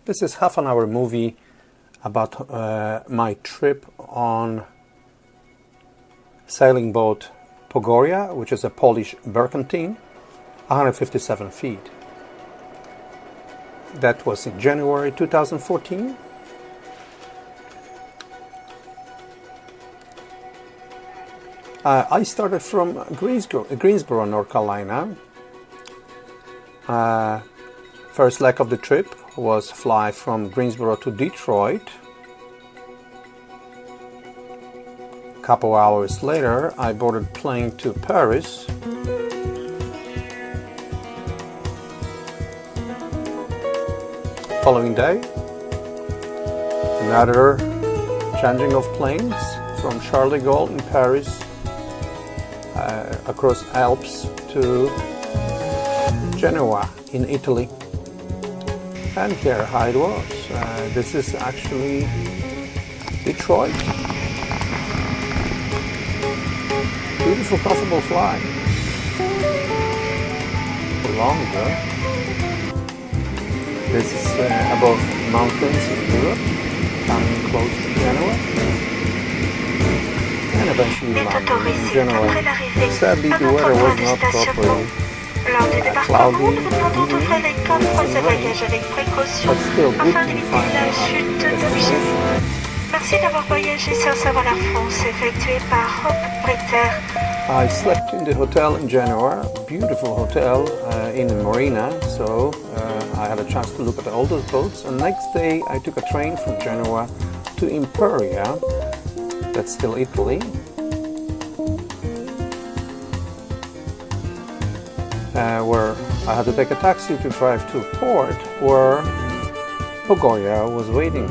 This is half-an-hour movie about my trip on sailing boat Pogoria, which is a Polish berkantine, 157 feet. That was in January 2014. I started from Greensboro, North Carolina. First leg of the trip was fly from Greensboro to Detroit. A couple hours later, I boarded plane to Paris. Following day, another changing of planes from Charles de Gaulle in Paris across Alps to Genoa in Italy. And here how it was. This is actually Detroit. Beautiful, comfortable flight. Longer. This is above mountains in Europe, coming close to Genoa. And eventually landing in Genoa. Sadly, the weather was not properly cloudy, but still good to find a destination. Merci d'avoir voyagé sur Savoir France, effectué par Hope Britter. I slept in the hotel in Genoa, beautiful hotel in the marina, so I had a chance to look at all those boats. And next day I took a train from Genoa to Imperia, that's still Italy. Where I had to take a taxi to drive to a port where Pogoria was waiting.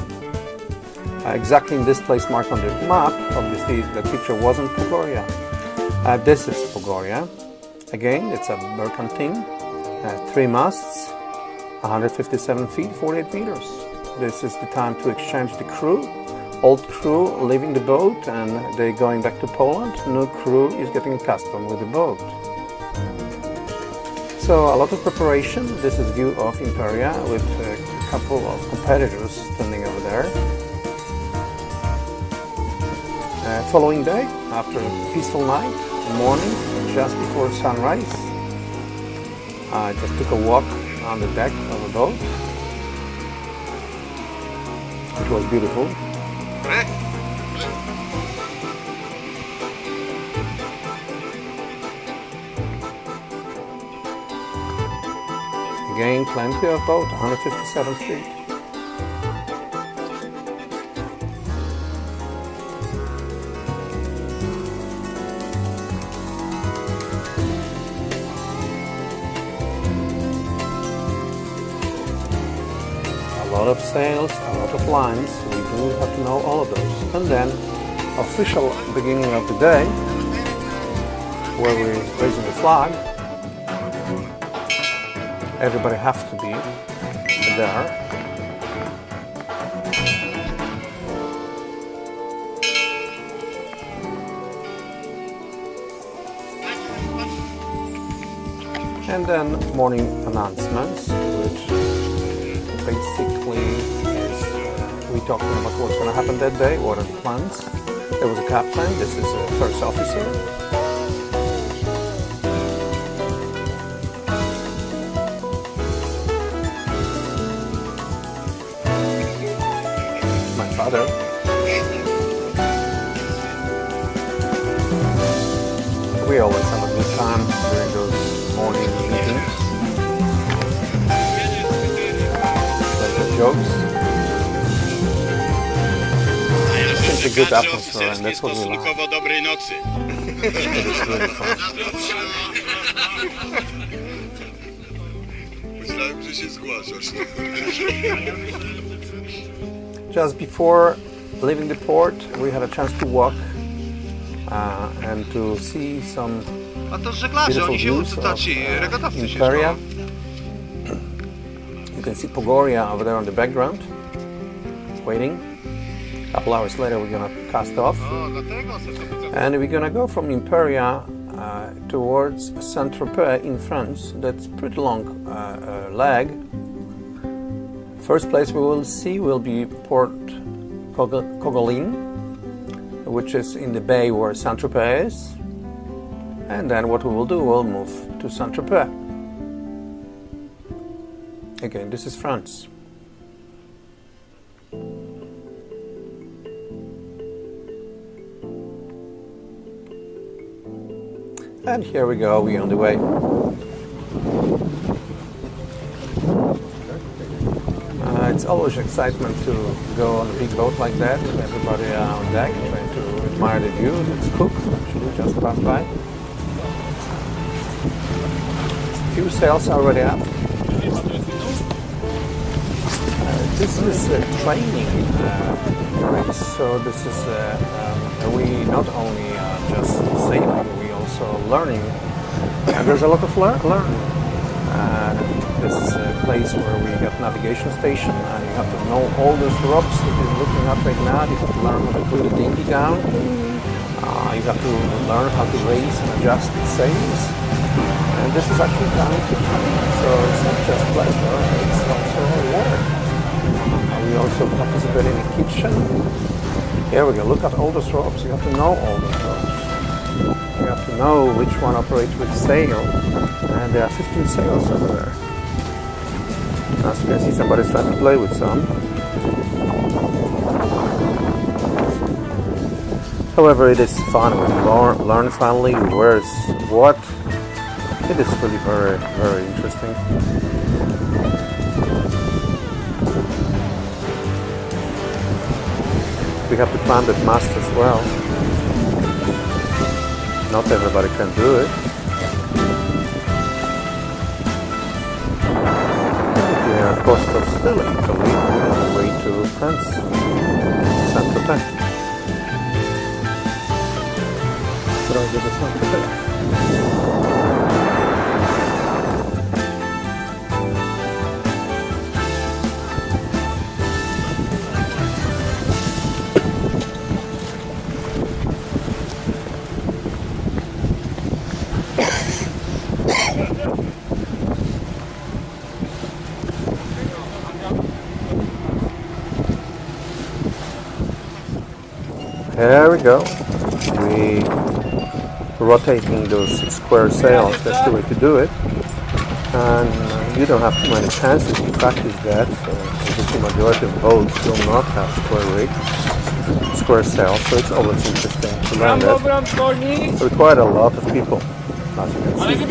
Exactly in this place marked on the map. Obviously the picture wasn't Pogoria. This is Pogoria. Again, it's a berkantine, 3 masts, 157 feet, 48 meters. This is the time to exchange the crew. Old crew leaving the boat and they're going back to Poland. New crew is getting accustomed with the boat. So a lot of preparation. This is view of Imperia with a couple of competitors standing over there. Following day, after a peaceful night, morning, just before sunrise, I just took a walk on the deck of the boat. It was beautiful. Again, plenty of boat, 157 feet. A lot of sails, a lot of lines, we do have to know all of those. And then, official beginning of the day, where we're raising the flag. Everybody has to be there. And then morning announcements, which basically is we talking about what's going to happen that day, what are the plans. There was a captain, this is a first officer. Father. We always have a good time during those morning meetings. There's the jokes. It's a good atmosphere and that's what we like. It is really fun. Just before leaving the port, we had a chance to walk and to see some beautiful views of Imperia. You can see Pogoria over there on the background, waiting. A couple hours later, we're gonna cast off, and we're gonna go from Imperia towards Saint-Tropez in France. That's a pretty long leg. First place we will see will be Port Pogoria, which is in the bay where Saint-Tropez is. And then what we will do, we'll move to Saint-Tropez. Again, this is France. And here we go, we're on the way. It's always excitement to go on a big boat like that. Everybody on deck trying to admire the view. That's Cook, actually, just passed by. Few sails already up. This is a training race, so this is we not only just sailing, we also learning. And there's a lot of learning. This is a place where we got navigation station, and you have to know all those ropes that you're looking at right now. You have to learn how to put the dinghy down. You have to learn how to raise and adjust the sails. And this is actually done to train, so it's not just pleasure, it's also work. We also participate in the kitchen. Here we go, look at all those ropes. You have to know all those ropes. You have to know which one operates which sail. And there are 15 sails over there. As you can see, somebody's trying to play with some. However, it is fun when you learn finally where's what. It is really very, very interesting. We have to climb that mast as well. Not everybody can do it. We are coast of still Italy on the way to France, Saint-Tropez. There we go. We rotating those square sails. That's the way to do it. And you don't have too many chances to practice that. Because the majority of boats will not have square rigs, square sails. So it's always interesting to learn that. It required a lot of people, as you can see.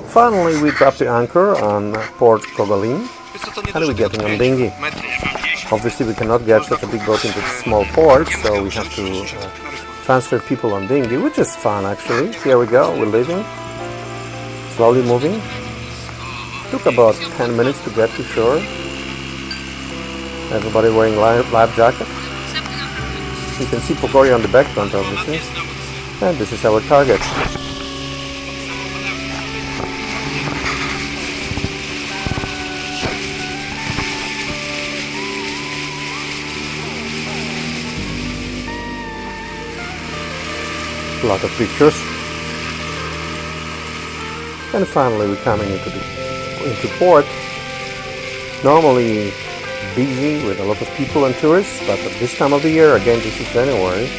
Finally, we dropped the anchor on Port Pogoria, and we're getting on dinghy. Obviously, we cannot get such a big boat into the small port, so we have to transfer people on dinghy, which is fun actually. Here we go, we're leaving, slowly moving. Took about 10 minutes to get to shore. Everybody wearing life jackets. You can see Pogoria on the background, obviously. And this is our target. A lot of pictures. And finally we're coming into port. Normally busy with a lot of people and tourists, but at this time of the year, again this is January,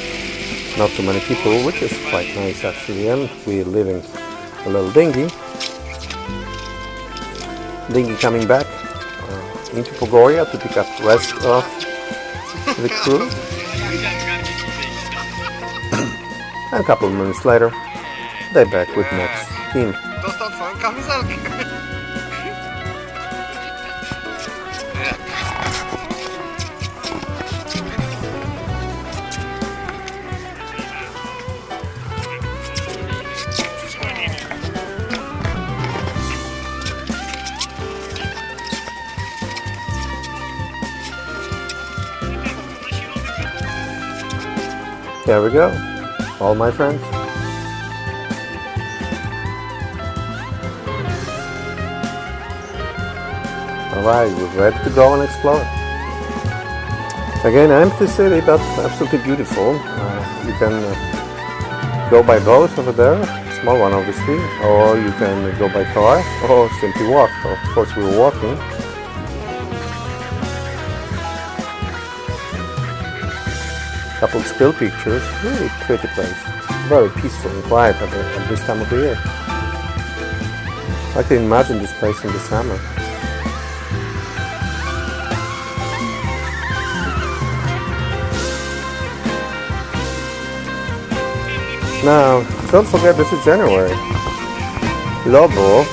not too many people, which is quite nice actually. And we're leaving a little dinghy coming back into Pogoria to pick up the rest of the crew. And a couple of minutes later, they're back with next team. There we go. All my friends. Alright, we're ready to go and explore. Again, empty city, but absolutely beautiful. You can go by boat over there, small one obviously, or you can go by car or simply walk. Of course we were walking. Couple still pictures, really pretty place. Very peaceful and quiet at this time of the year. I can imagine this place in the summer. Now, don't forget this is January. Lobo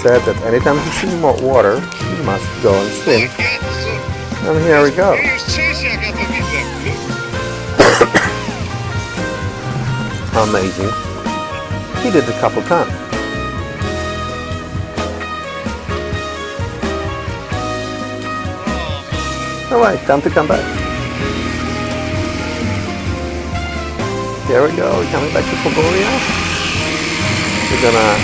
said that anytime he sees more water, he must go and swim. And here we go. Amazing. He did it a couple times. Alright, time to come back. Here we go, we're coming back to Pogoria. We're gonna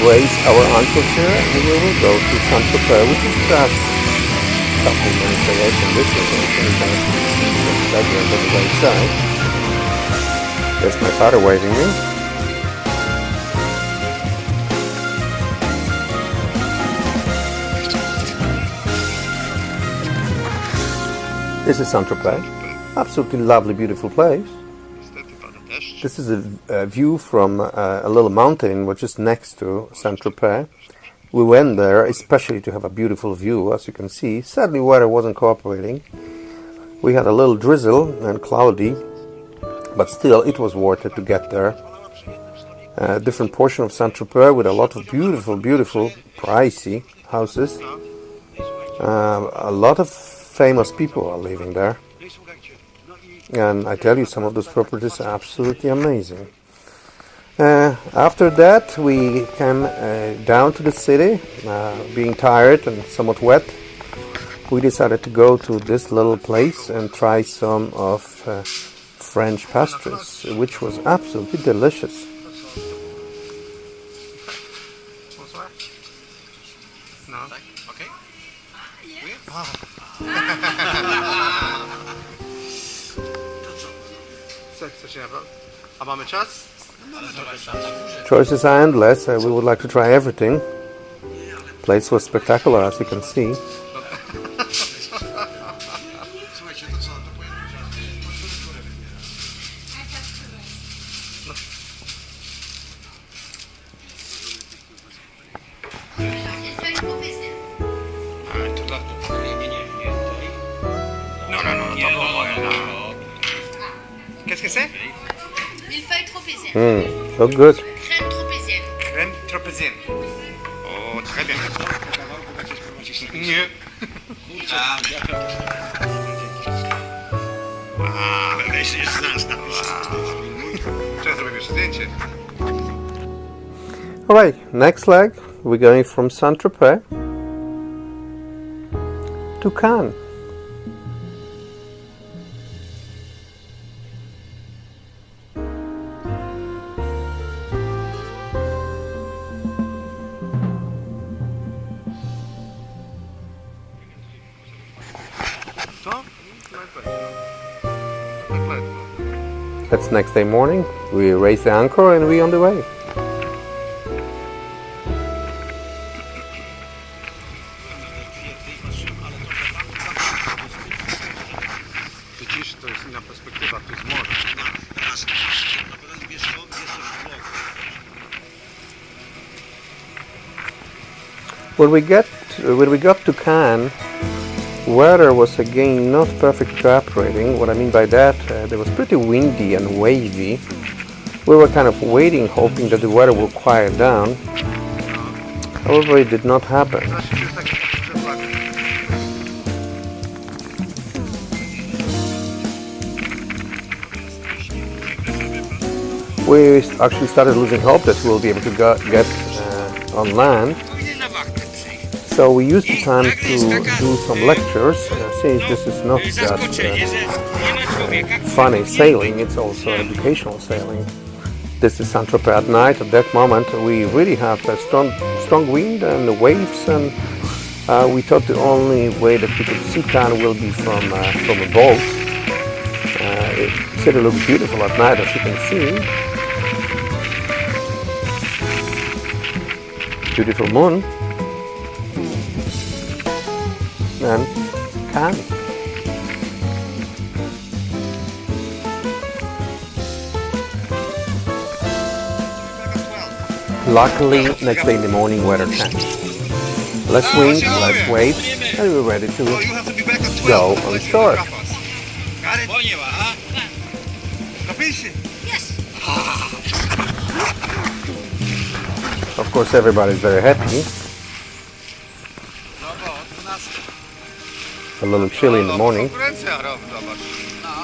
raise our ankle here and we will go to Saint-Tropez, which is just a couple minutes away from this location. You can actually see the background on the right side. There's my father waving me. This is Saint-Tropez. Absolutely lovely, beautiful place. This is a view from a little mountain which is next to Saint-Tropez. We went there especially to have a beautiful view, as you can see. Sadly, weather wasn't cooperating. We had a little drizzle and cloudy, but still it was worth it to get there. A different portion of Saint-Tropez with a lot of beautiful, beautiful, pricey houses. A lot of famous people are living there. And I tell you, some of those properties are absolutely amazing. After that, we came down to the city, being tired and somewhat wet. We decided to go to this little place and try some of French pastries, which was absolutely delicious. Choices are endless. We would like to try everything. Place was spectacular, as you can see. Qu'est-ce que c'est? Millefeuille tropézienne. So good. Crème tropézienne. Crème tropézienne. Oh, très bien. Mieux. Deze jest Trzeba zrobić jeszcze zdjęcie. Alright, next leg. We're going from Saint-Tropez to Cannes. That's next day morning. We raise the anchor and we're on the way. When we got to Cannes, weather was again not perfectly cooperating. What I mean by that, it was pretty windy and wavy. We were kind of waiting, hoping that the weather would quiet down. However, it did not happen. We actually started losing hope that we will be able to get on land. So we used the time to do some lectures, since this is not just funny sailing, it's also educational sailing. This is Saint-Tropez at night. At that moment we really have a strong wind and the waves, and we thought the only way that we could see Cannes will be from a boat. city looks beautiful at night, as you can see. Beautiful moon. And Cannes. Luckily, next day in the morning, weather changed. Less wind, less waves, and we're ready to Oh, you have to be back at 12. go on shore. Got it? Capisci? Of course, everybody's very happy. A little chilly in the morning. Konkurencja robi, zobacz.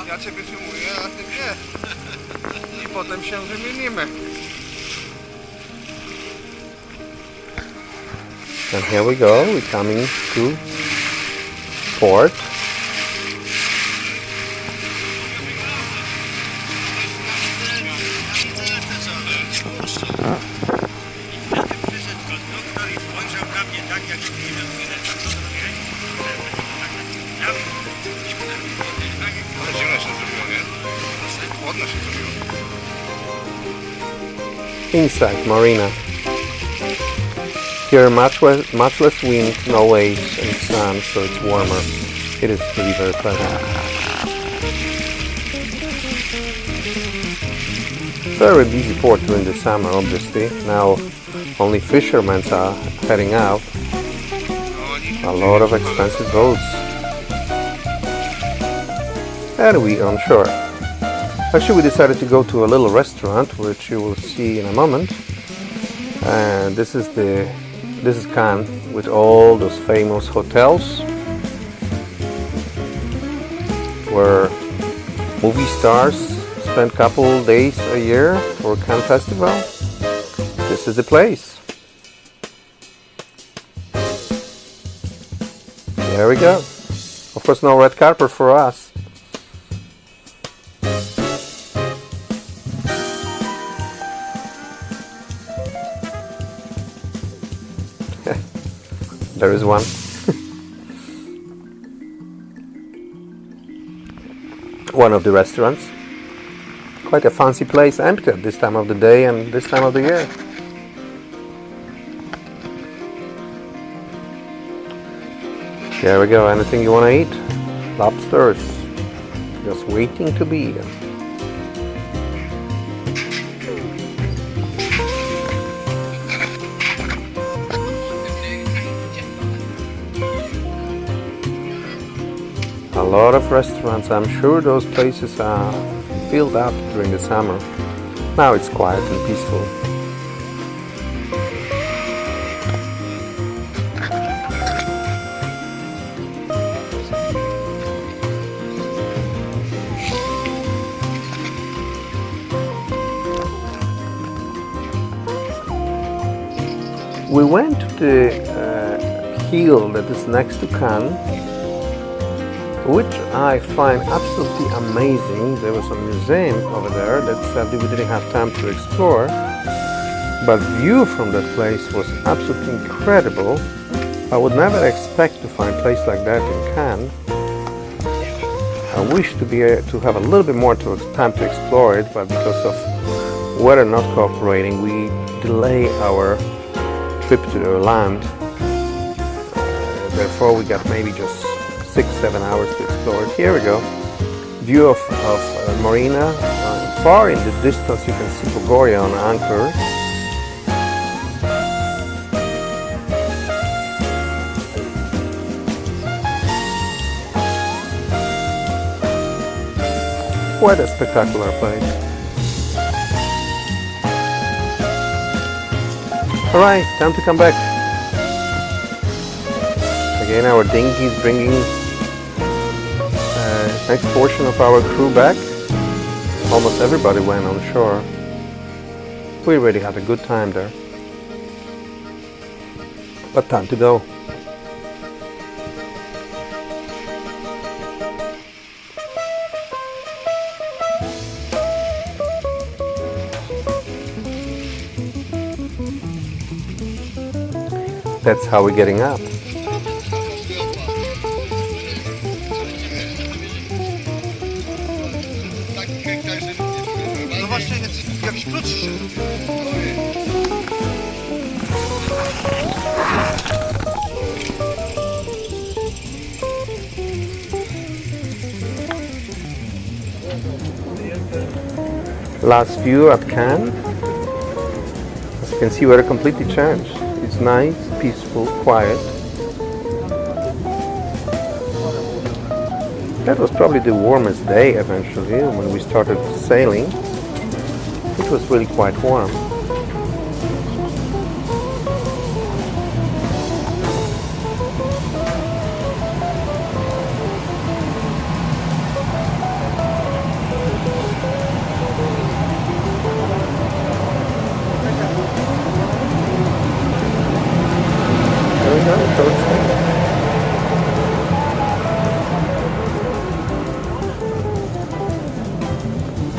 Ja ciebie filmuję, a ty nie. I potem się wymienimy. And here we go, we're coming to port. Ale zimno się zrobiło, nie? Chłodno się zrobiło. Inside marina. Here much less wind, no waves and sun, so it's warmer. It is really very pleasant. Very busy port during the summer, obviously. Now only fishermen are heading out. A lot of expensive boats. And we on shore. Actually, we decided to go to a little restaurant, which you will see in a moment. And this is Cannes with all those famous hotels where movie stars spend a couple days a year for Cannes Festival. This is the place. There we go. Of course, no red carpet for us. There is one. One of the restaurants. Quite a fancy place, empty at this time of the day and this time of the year. There we go, anything you want to eat? Lobsters. Just waiting to be eaten. A lot of restaurants. I'm sure those places are filled up during the summer. Now it's quiet and peaceful. We went to the hill that is next to Cannes, which I find absolutely amazing. There was a museum over there that sadly we didn't have time to explore, but view from that place was absolutely incredible. I would never expect to find a place like that in Cannes. I wish to have a little bit more time to explore it, but because of weather not cooperating, we delay our trip to the land. Therefore, we got maybe just 6-7 hours to explore it. Here we go. View of marina. Far in the distance, you can see Pogoria on anchor. Quite a spectacular place. Alright, time to come back. Again, our dinghy is bringing next portion of our crew back. Almost everybody went on shore. We really had a good time there. But time to go. That's how we're getting up. Last view at Cannes. As you can see, we're completely changed. It's nice, peaceful, quiet. That was probably the warmest day eventually when we started sailing. It was really quite warm.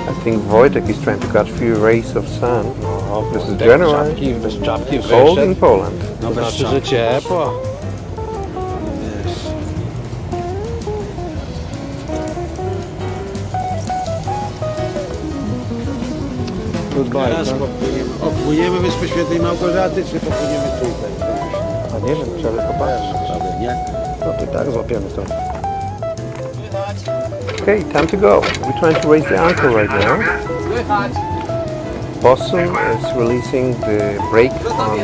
I think Wojtek is trying to catch few rays of sun. This is January. Bez czapki Cold in wyszedł. Poland. No bez że ciepło. Wiesz. Teraz popłyniemy Wyspy Świętej Małgorzaty, czy popłyniemy tutaj? A nie wiem, trzeba popatrzeć. Prawie, nie? No to tak złapiemy to. Okay, time to go. We're trying to raise the anchor right now. Bosun is releasing the brake on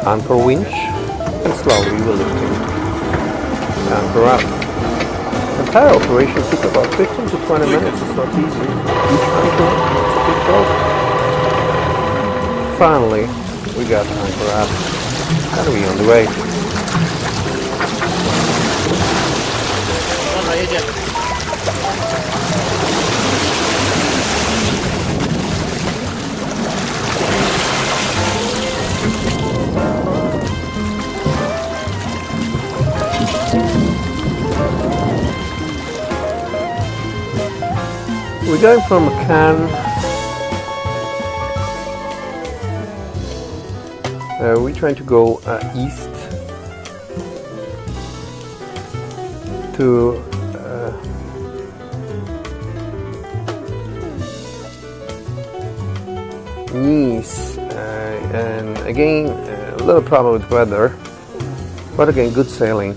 anchor winch and slowly we're lifting the anchor up. The entire operation took about 15 to 20 minutes. It's not easy. Each anchor is a big boat. Finally, we got the anchor up and we're on the way. We're going from Cannes. We're trying to go east to Nice, and again a little problem with weather, but again good sailing.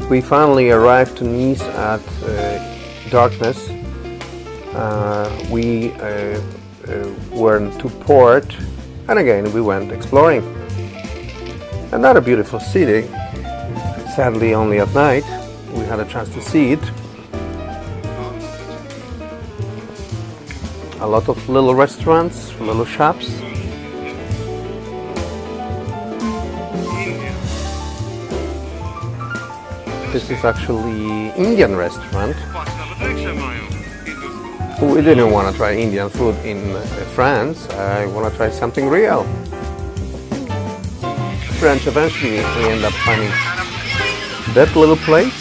We finally arrived to Nice at darkness. We went to port, and again we went exploring. Another beautiful city. Sadly, only at night we had a chance to see it. A lot of little restaurants, little shops. This is actually Indian restaurant. We didn't want to try Indian food in France. I want to try something real. French. Eventually, we end up finding that little place,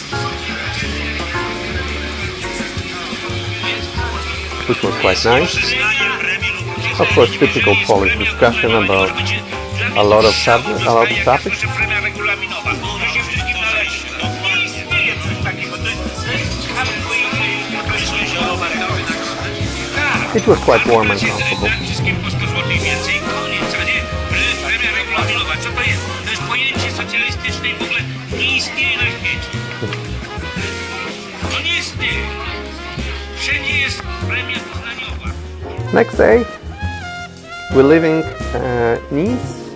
which was quite nice. Of course, typical Polish discussion about a lot of topics. It was quite warm and comfortable. Next day, we're leaving Nice,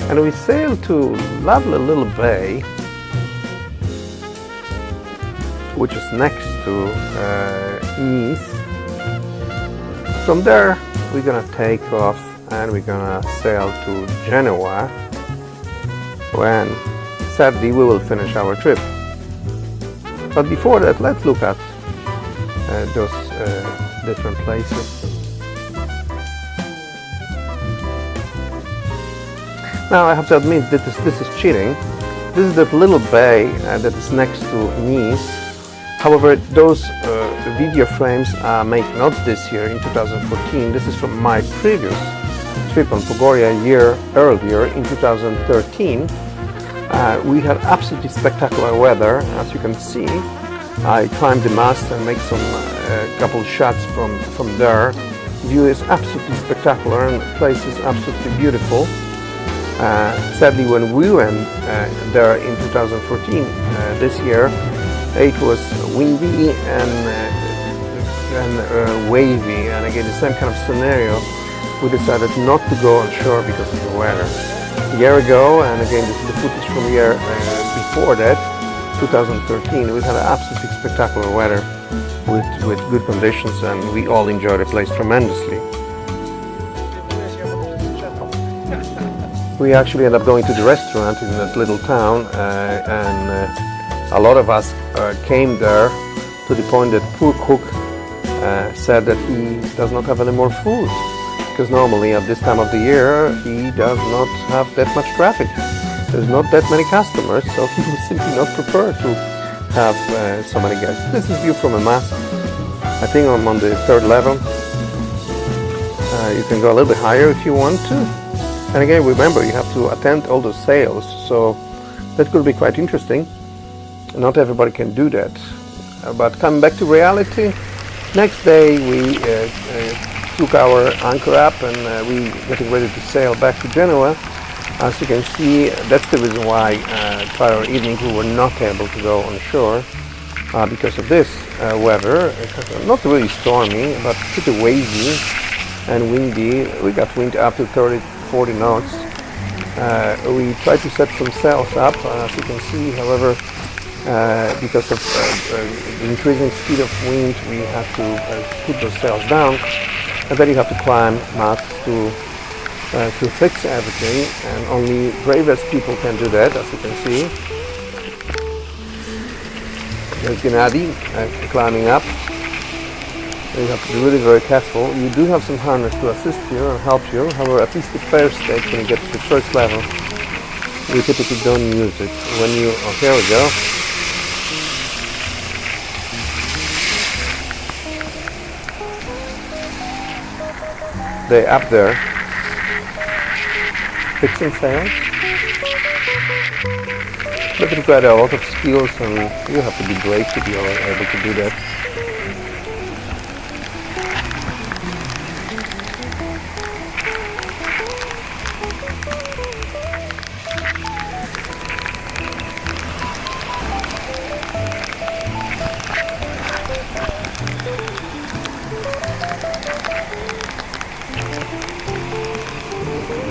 and we sailed to lovely little bay, which is next to Nice. From there, we're gonna take off and we're gonna sail to Genoa, when sadly we will finish our trip. But before that, let's look at those different places. Now I have to admit that this is cheating. This is that little bay that is next to Nice. However, those video frames are made not this year, in 2014. This is from my previous trip on Pogoria a year earlier, in 2013. We had absolutely spectacular weather, as you can see. I climbed the mast and make some couple shots from there. View is absolutely spectacular and the place is absolutely beautiful. Sadly, when we went there in 2014, this year, it was windy and wavy, and again the same kind of scenario. We decided not to go on shore because of the weather. A year ago, and again this is the footage from the year before that, 2013, we had absolutely spectacular weather with good conditions, and we all enjoyed the place tremendously. We actually ended up going to the restaurant in that little town, and a lot of us came there to the point that poor cook said that he does not have any more food, because normally at this time of the year he does not have that much traffic. There's not that many customers, so he was simply not prepared to have so many guests. This is view from a mast. I think I'm on the 3rd level. You can go a little bit higher if you want to. And again, remember, you have to attend all the sales, so that could be quite interesting. Not everybody can do that. But coming back to reality, next day we took our anchor up and we getting ready to sail back to Genoa. As you can see, that's the reason why prior evening we were not able to go on shore because of this weather. Not really stormy, but pretty wavy and windy. We got wind up to 30-40 knots. We tried to set some sails up, as you can see. However, because of the increasing speed of wind, we had to put those sails down, and then you have to climb masts to fix everything, and only bravest people can do that, as you can see. There's Gennady climbing up. You have to be really very careful. You do have some harness to assist you and help you. However, at least the first stage, when you get to the first level, we typically don't use it. When you, oh, here we go. They're up there, fixing sails. But it requires a lot of skills, and you have to be brave to be able to do that.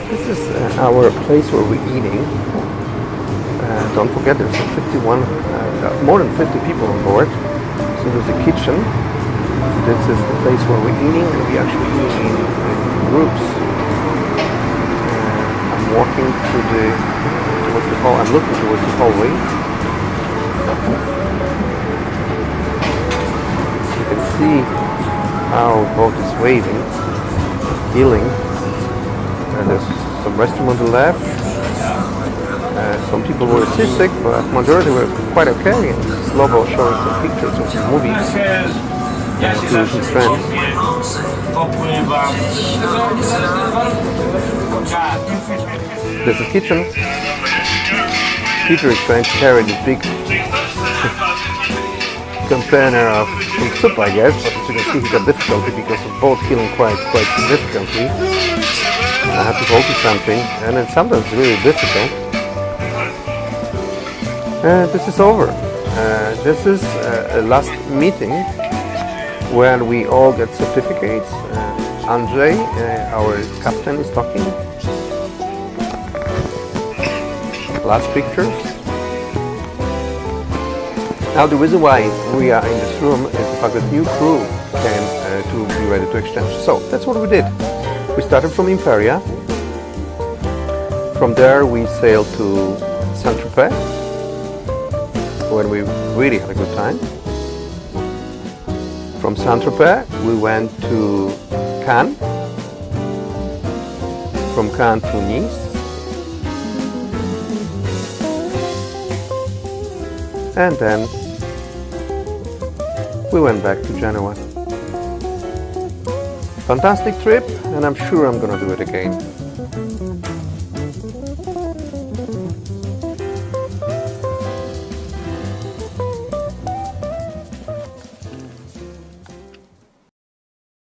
This is our place where we're eating. Don't forget there's 51, more than 50 people on board. So there's a kitchen. This is the place where we're eating, and we actually eat in groups. I'm walking towards the hall. I'm looking towards the hallway. You can see how the boat is waving, heeling. And there's some restroom on the left. Some people were seasick, but majority were quite okay. And Slobo showing some pictures of his movies to his friends. This is kitchen. Peter is trying to carry this big container of some soup, I guess, but as you can see, he got difficulty because of both healing quite significantly. I have to hold to something, and it's sometimes really difficult. This is over. This is a last meeting when we all get certificates. Andrzej, our captain, is talking. Last pictures. Now the reason why we are in this room is the fact that new crew came to be ready to exchange. So that's what we did. We started from Imperia. From there we sailed to Saint-Tropez, when we really had a good time. From Saint-Tropez we went to Cannes. From Cannes to Nice. And then we went back to Genoa. Fantastic trip, and I'm sure I'm gonna do it again.